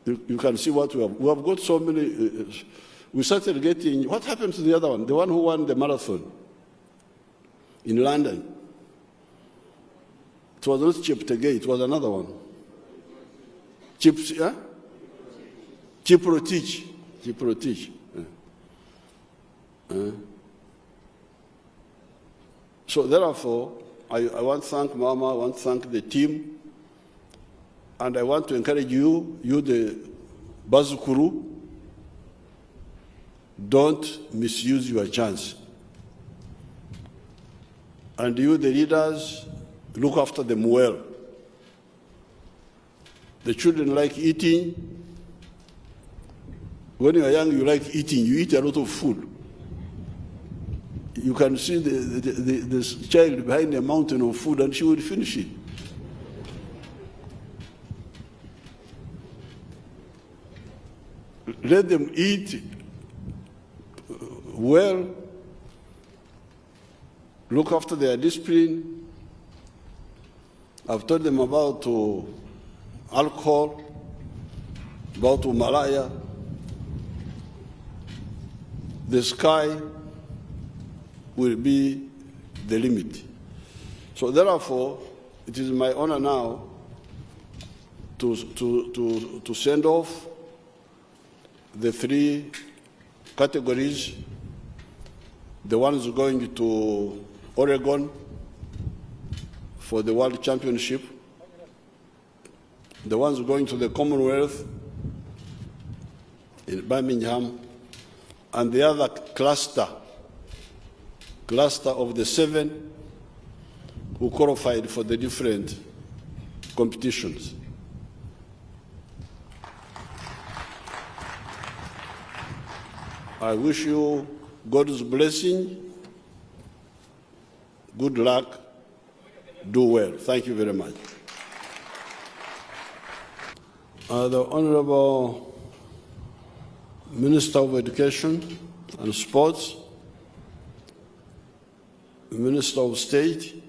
You can see what we have. We have got so many. We started getting, what happened to the other one? The one who won the marathon in London. It was not Cheptegei, it was another one. Kiprotich. Kiprotich. So therefore, I want to thank Mama, I want to thank the team, and I want to encourage you the Bazukuru, don't misuse your chance. And you, the leaders, look after them well. The children like eating. When you are young, you like eating. You eat a lot of food. You can see this child behind a mountain of food, and she will finish it. Let them eat well, look after their discipline. I've told them about alcohol, about Malaya. The sky will be the limit. So therefore, it is my honor now to send off the 3 categories. The ones going to Oregon for the World Championship, the ones going to the Commonwealth in Birmingham, and the other cluster of the 7 who qualified for the different competitions. I wish you God's blessing, good luck, do well. Thank you very much. The Honorable Minister of Education and Sports, Minister of State,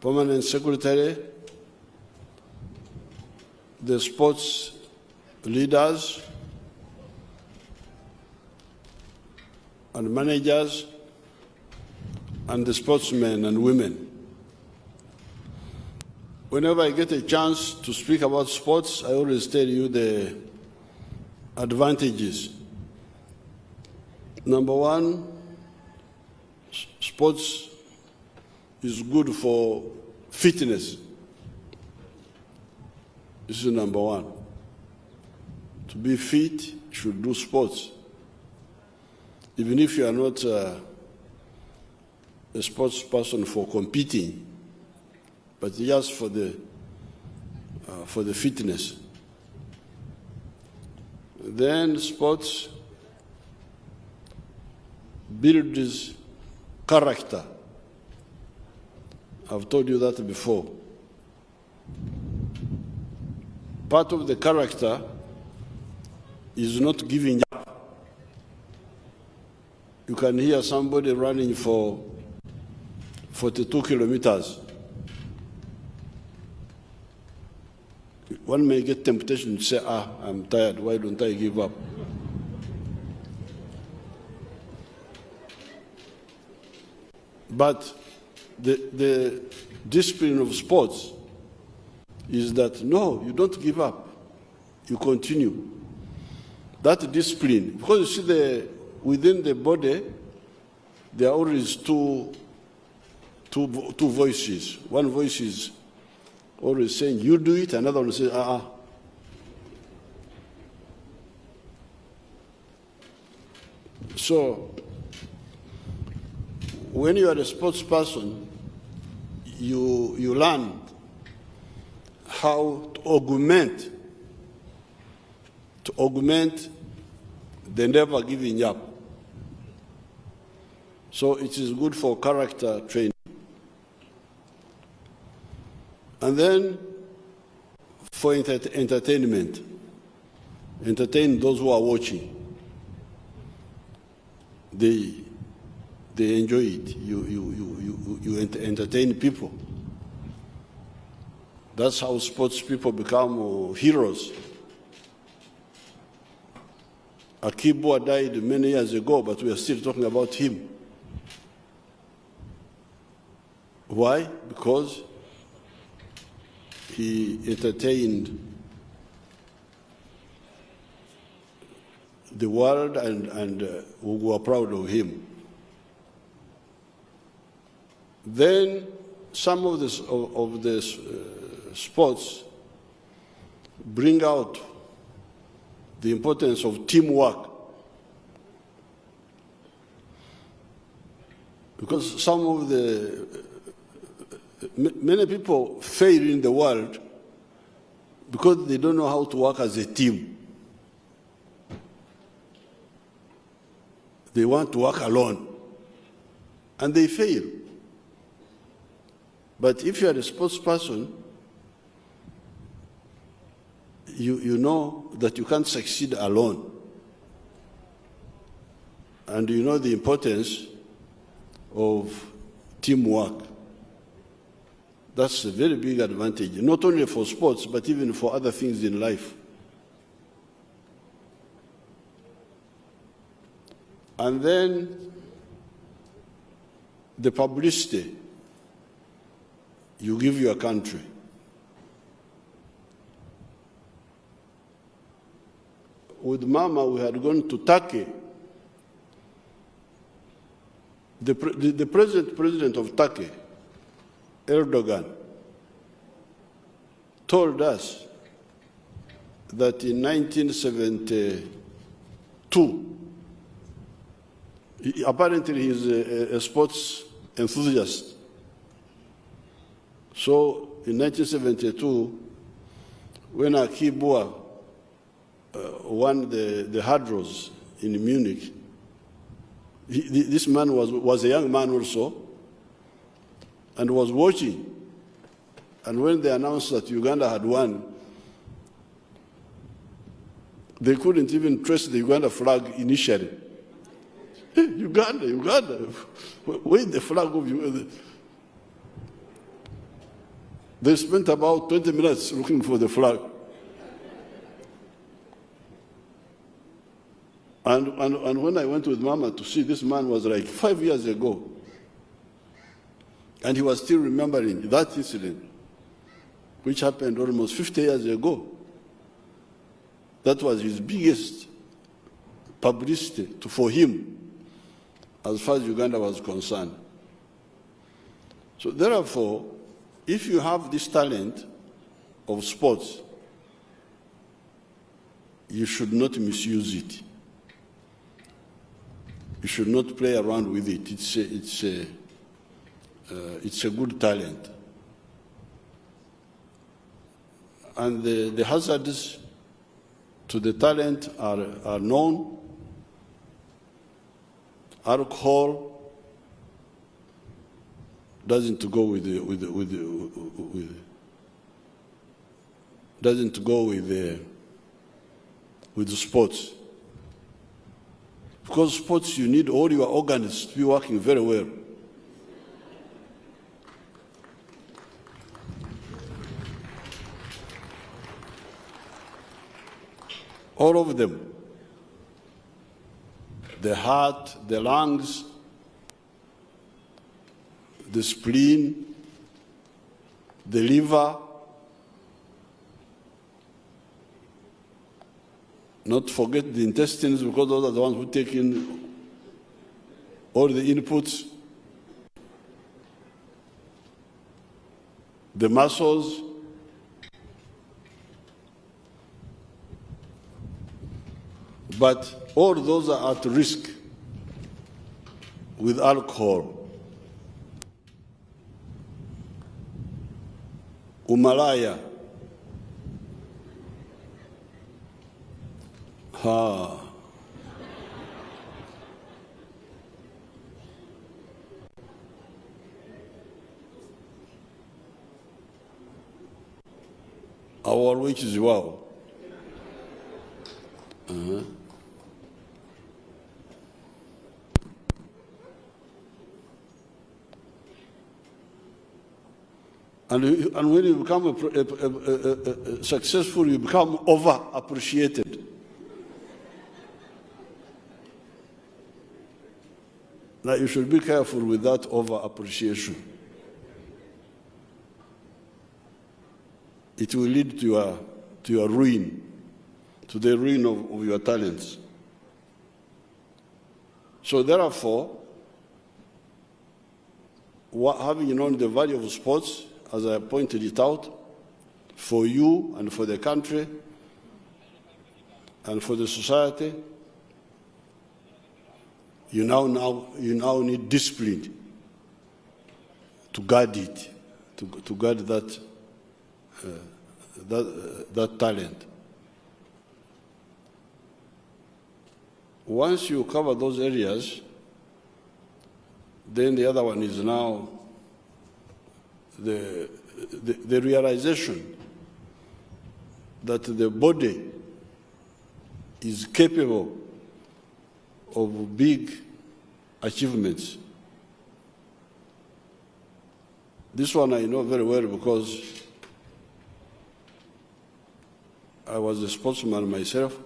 Permanent Secretary, the sports leaders and managers, and the sportsmen and women. Whenever I get a chance to speak about sports, I always tell you the advantages. Number one, sports is good for fitness. This is number one. To be fit, you should do sports. Even if you are not a sports person for competing, but just for the fitness. Then sports builds character. I've told you that before. Part of the character is not giving up. You can hear somebody running for 42 kilometers. One may get temptation to say, I'm tired, why don't I give up? But the discipline of sports is that, no, you don't give up, you continue. That discipline, because you see within the body, there are always two voices. One voice is always saying, you do it, another one says, So, when you are a sports person, you learn how to augment the never giving up. So it is good for character training. And then for entertainment, entertain those who are watching. They enjoy it. You entertain people. That's how sports people become heroes. Akibwa died many years ago, but we are still talking about him. Why? Because he entertained the world and we were proud of him. Then some of the sports bring out the importance of teamwork. Because some of many people fail in the world because they don't know how to work as a team. They want to work alone, and they fail. But if you are a sports person, you know that you can't succeed alone. And you know the importance of teamwork. That's a very big advantage, not only for sports, but even for other things in life. And then the publicity you give your country. With Mama, we had gone to Turkey. The president of Turkey, Erdogan, told us that in 1972, apparently he's a sports enthusiast. So in 1972, when Akibwa won the hurdles in Munich, this man was a young man also and was watching. And when they announced that Uganda had won, they couldn't even trace the Uganda flag initially. Uganda, where's the flag of Uganda? They spent about 20 minutes looking for the flag. And when I went with Mama to see, this man was like 5 years ago. And he was still remembering that incident, which happened almost 50 years ago. That was his biggest publicity for him, as far as Uganda was concerned. So therefore, if you have this talent of sports, you should not misuse it. You should not play around with it. It's a good talent. And the hazards to the talent are known. Alcohol doesn't go with the sports. Because sports, you need all your organs to be working very well. All of them. The heart, the lungs, the spleen, the liver. Not forget the intestines, because those are the ones who take in all the inputs. The muscles. But all those are at risk with alcohol. Umalaya. Our which is wow. And when you become successful, you become over-appreciated. Now, you should be careful with that over-appreciation. It will lead to your ruin, to the ruin of your talents. So therefore, having known the value of sports, as I pointed it out, for you and for the country and for the society, you now need discipline to guard it, to guard that talent. Once you cover those areas, then the other one is now the realization that the body is capable of big achievements. This one I know very well because I was a sportsman myself,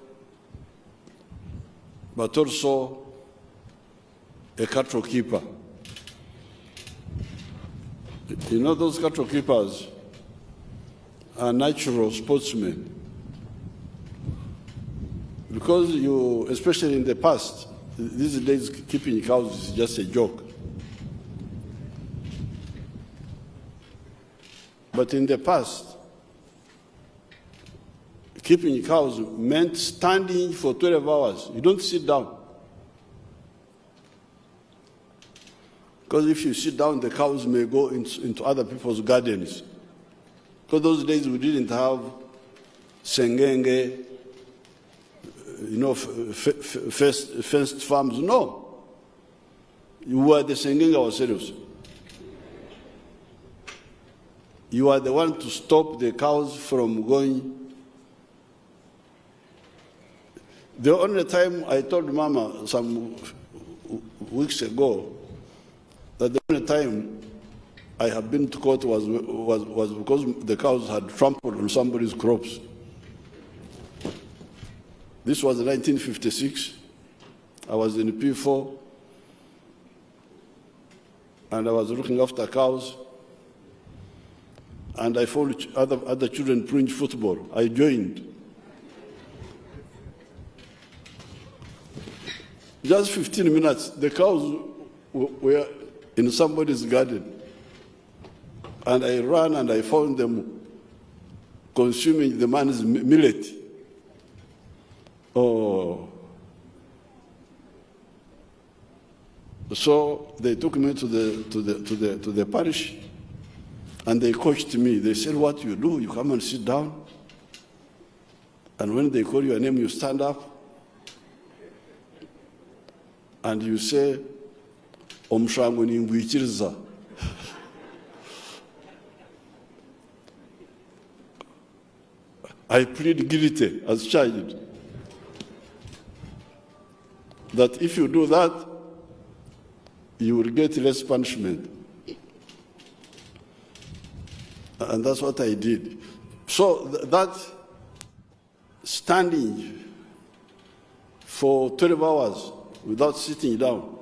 but also a cattle keeper. You know, those cattle keepers are natural sportsmen. Because you, especially in the past, these days keeping cows is just a joke. But in the past, keeping cows meant standing for 12 hours. You don't sit down. Because if you sit down, the cows may go into other people's gardens. Because those days we didn't have sengenge, you know, fenced farms. No. You were the sengenge ourselves. You are the one to stop the cows from going. The only time I told Mama some weeks ago that the only time I have been to court was because the cows had trampled on somebody's crops. This was 1956. I was in P4, and I was looking after cows, and I found other children playing football. I joined. Just 15 minutes, the cows were in somebody's garden. And I ran and I found them consuming the man's millet. Oh. So they took me to the parish and they coached me. They said, what you do, you come and sit down. And when they call your name, you stand up. And you say, Omshangu Ningwichiriza. I plead guilty as charged. That if you do that, you will get less punishment. And that's what I did. So that standing for 12 hours without sitting down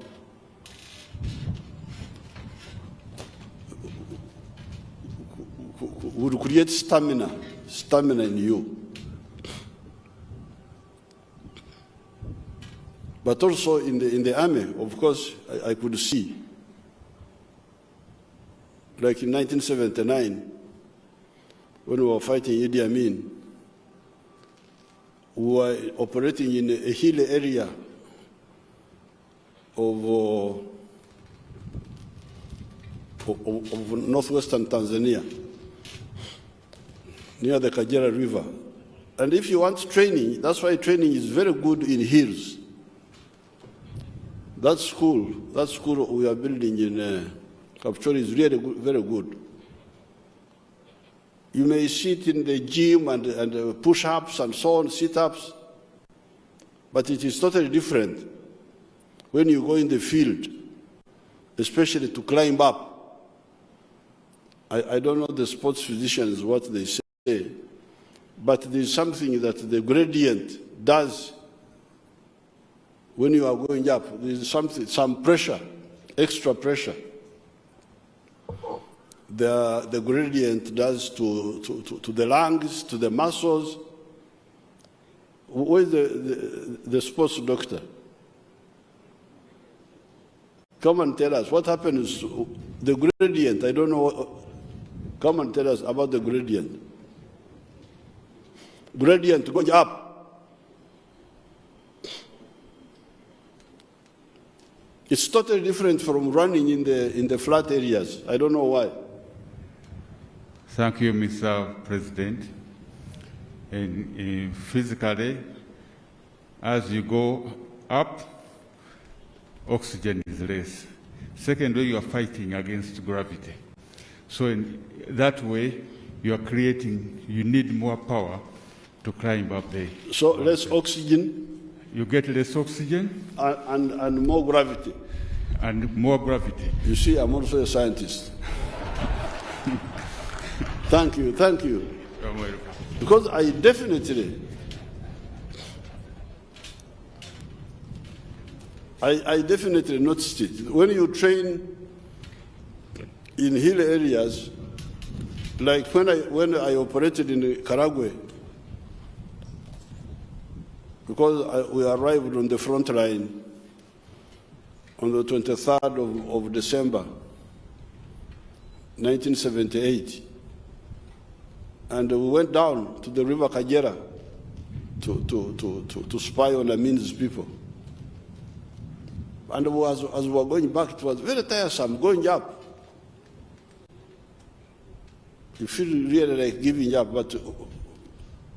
would create stamina in you. But also in the army, of course, I could see. Like in 1979, when we were fighting Idi Amin, we were operating in a hilly area of northwestern Tanzania, near the Kagera River. And if you want training, that's why training is very good in hills. That school we are building in Cavton is really good, very good. You may sit in the gym and push-ups and so on, sit-ups, but it is totally different when you go in the field, especially to climb up. I don't know the sports physicians, what they say, but there's something that the gradient does when you are going up. There's something, some pressure, extra pressure. The gradient does to the lungs, to the muscles. Where is the sports doctor? Come and tell us what happens. The gradient, I don't know. Come and tell us about the gradient. Gradient going up. It's totally different from running in the flat areas. I don't know why. Thank you, Mr. President. And physically, as you go up, oxygen is less. Secondly, you are fighting against gravity. So in that way, you are creating, you need more power to climb up there. So less oxygen? You get less oxygen. And more gravity. And more gravity. You see, I'm also a scientist. Thank you, thank you. You're welcome. Because I definitely noticed it. When you train in hill areas, like when I operated in Karagwe, because we arrived on the front line on the 23rd of December, 1978. And we went down to the river Kajera to spy on Amin's people. And as we were going back, it was very tiresome going up. You feel really like giving up, but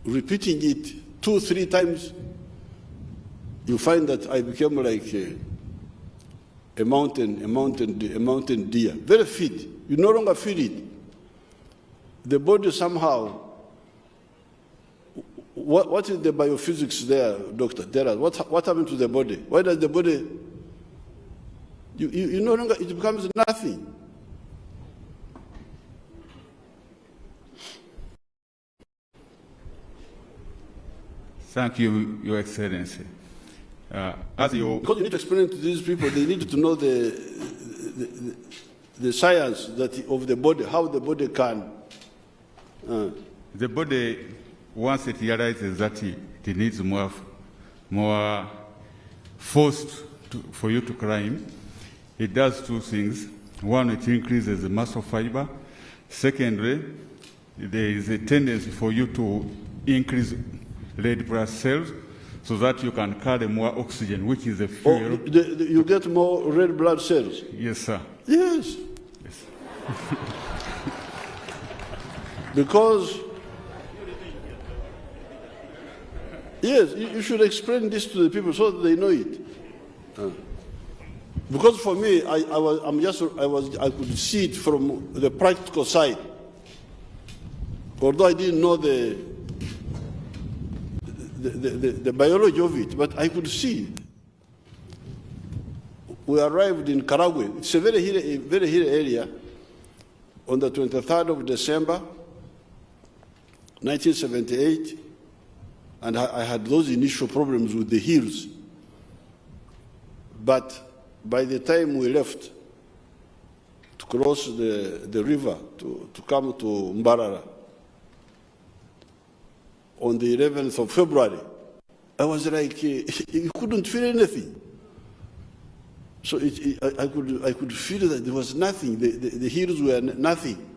repeating it 2-3 times, you find that I became like a mountain deer, very fit. You no longer feel it. The body somehow, what is the biophysics there, Doctor? What happened to the body? Why does the body, you no longer, it becomes nothing. Thank you, Your Excellency. Because you need to explain to these people, they need to know the science of the body, how the body can. The body, once it realizes that it needs more force for you to climb, it does 2 things. One, it increases the muscle fiber. Secondly, there is a tendency for you to increase red blood cells so that you can carry more oxygen, which is the fuel. Oh, you get more red blood cells? Yes, sir. Yes. Yes. Because, yes, you should explain this to the people so that they know it. Because for me, I could see it from the practical side. Although I didn't know the biology of it, but I could see it. We arrived in Karagwe. It's a very hilly area on the 23rd of December, 1978, and I had those initial problems with the hills. But by the time we left to cross the river to come to Mbarara, on the 11th of February, I was like, you couldn't feel anything. So I could feel that there was nothing. The hills were nothing.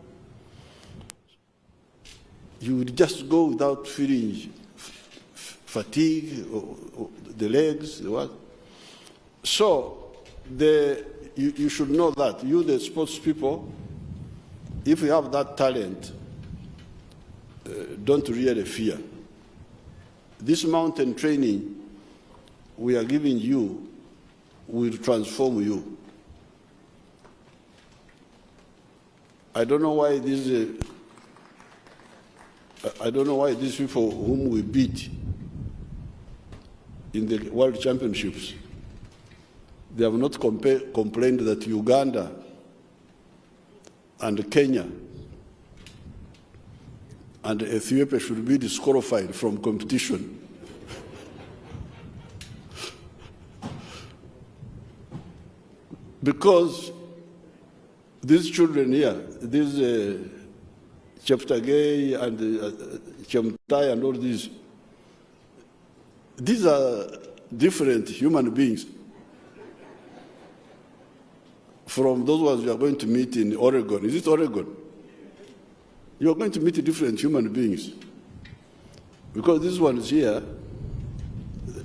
You would just go without feeling fatigue or the legs, what. So you should know that you, the sports people, if you have that talent, don't really fear. This mountain training we are giving you will transform you. I don't know why these people whom we beat in the World Championships, they have not complained that Uganda and Kenya and Ethiopia should be disqualified from competition. Because these children here, these Cheptegei and Chemtai and all these are different human beings from those ones you are going to meet in Oregon. Is it Oregon? You are going to meet different human beings. Because these ones here,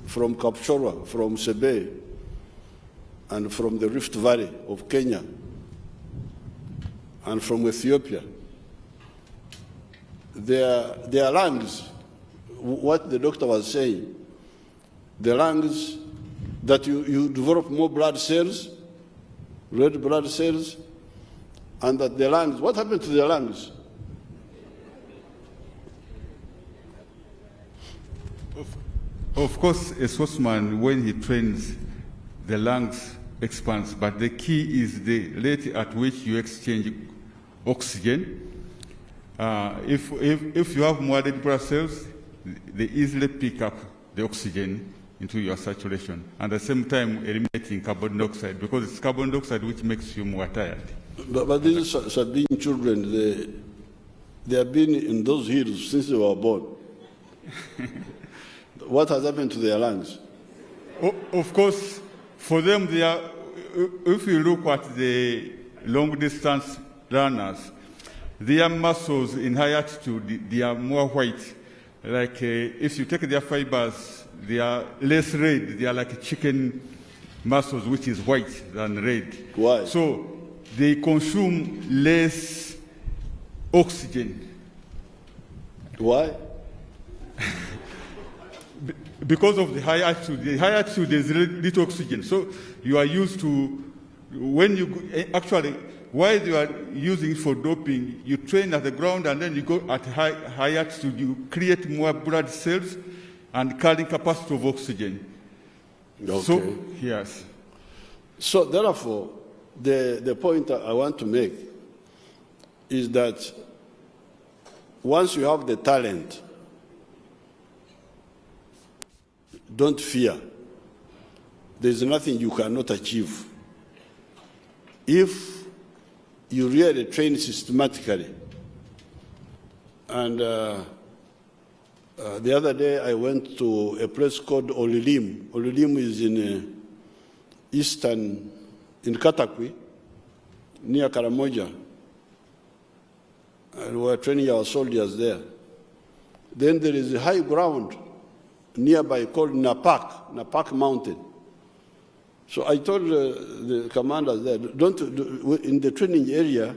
from Kapchorwa, from Sebe, and from the Rift Valley of Kenya, and from Ethiopia, their lungs, what the doctor was saying, the lungs, that you develop more blood cells, red blood cells, and that the lungs, what happened to the lungs? Of course, a sportsman, when he trains, the lungs expands, but the key is the rate at which you exchange oxygen. If you have more red blood cells, they easily pick up the oxygen into your saturation, and at the same time eliminating carbon dioxide, because it's carbon dioxide which makes you more tired. But these Sabine children, they have been in those hills since they were born. What has happened to their lungs? Of course, for them, they are, if you look at the long distance runners, their muscles in high altitude, they are more white. Like if you take their fibers, they are less red. They are like chicken muscles, which is white than red. Why? So they consume less oxygen. Why? Because of the high altitude. The high altitude, there's little oxygen. So you are used to, when you, actually, while you are using it for doping, you train at the ground and then you go at high altitude, you create more blood cells and carrying capacity of oxygen. Okay. So, yes. So therefore, the point I want to make is that once you have the talent, don't fear. There's nothing you cannot achieve. If you really train systematically. And the other day I went to a place called Olilim. Olilim is in eastern, in Katakwi, near Karamoja. And we were training our soldiers there. Then there is a high ground nearby called Napak Mountain. So I told the commanders there, in the training area,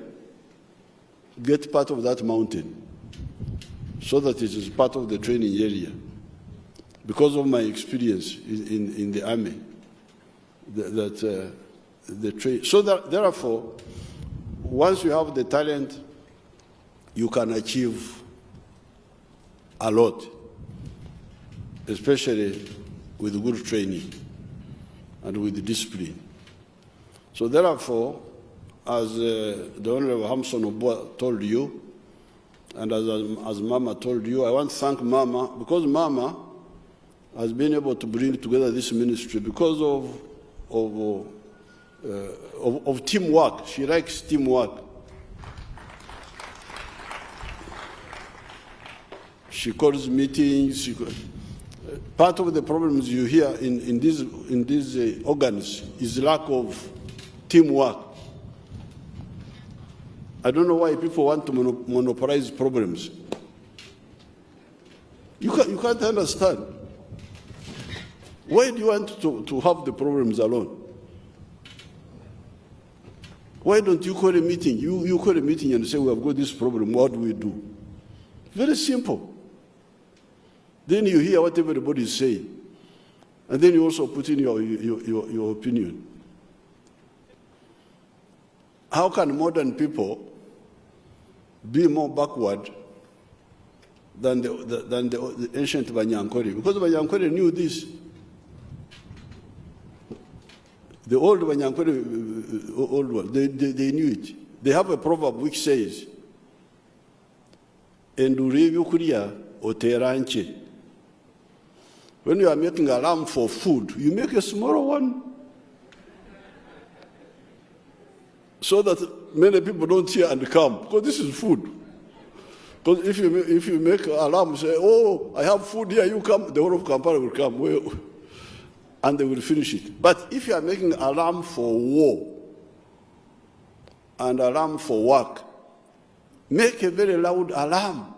get part of that mountain so that it is part of the training area. Because of my experience in the army, so therefore, once you have the talent, you can achieve a lot, especially with good training and with discipline. So therefore, as the Honorable Hamson Oboa told you, and as Mama told you, I want to thank Mama, because Mama has been able to bring together this ministry because of teamwork. She likes teamwork. She calls meetings. Part of the problems you hear in these organs is lack of teamwork. I don't know why people want to monopolize problems. You can't understand. Why do you want to have the problems alone? Why don't you call a meeting? You call a meeting and say, we have got this problem, what do we do? Very simple. Then you hear what everybody is saying. And then you also put in your opinion. How can modern people be more backward than the ancient Banyankore? Because Banyankore knew this. The old Banyankore, old one, they knew it. They have a proverb which says, endura ebyokulya oteera nki. When you are making alarm for food, you make a smaller one so that many people don't hear and come, because this is food. Because if you make alarm, say, oh, I have food here, you come, the whole of Kampala will come, and they will finish it. But if you are making alarm for war and alarm for work, make a very loud alarm.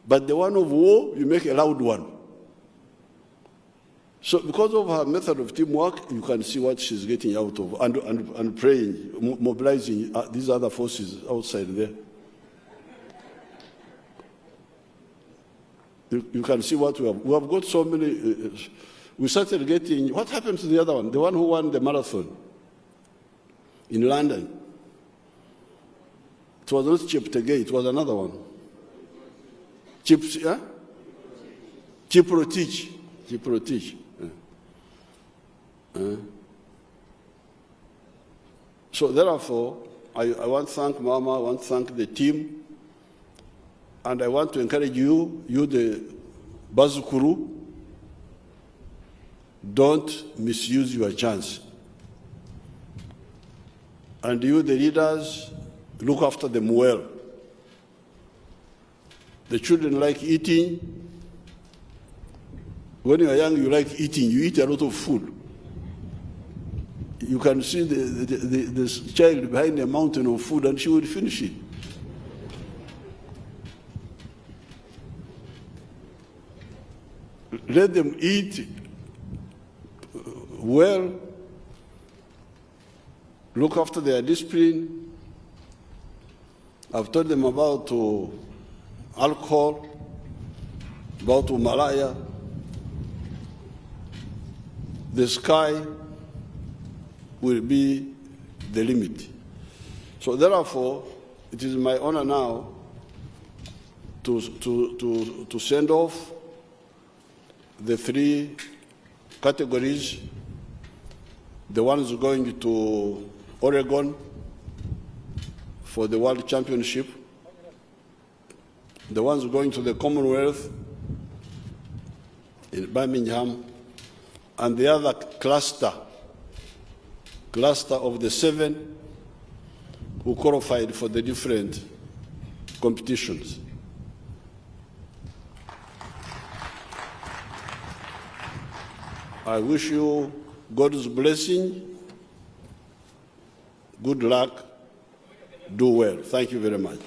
But the one of war, you make a loud one. So because of her method of teamwork, you can see what she's getting out of, and praying, mobilizing these other forces outside there. You can see what we have. We have got so many. We started getting, what happened to the other one? The one who won the marathon in London. It was not Kiprotich, it was another one. Kiprotich. So therefore, I want to thank Mama, I want to thank the team, and I want to encourage you the Bazukuru, don't misuse your chance. And you, the leaders, look after them well. The children like eating. When you are young, you like eating. You eat a lot of food. You can see the child behind a mountain of food, and she will finish it. Let them eat well, look after their discipline. I've told them about alcohol, about Malaya. The sky will be the limit. So therefore, it is my honor now to send off the three categories, the ones going to Oregon for the World Championship, the ones going to the Commonwealth in Birmingham, and the other cluster of the 7 who qualified for the different competitions. I wish you God's blessing, good luck, do well. Thank you very much.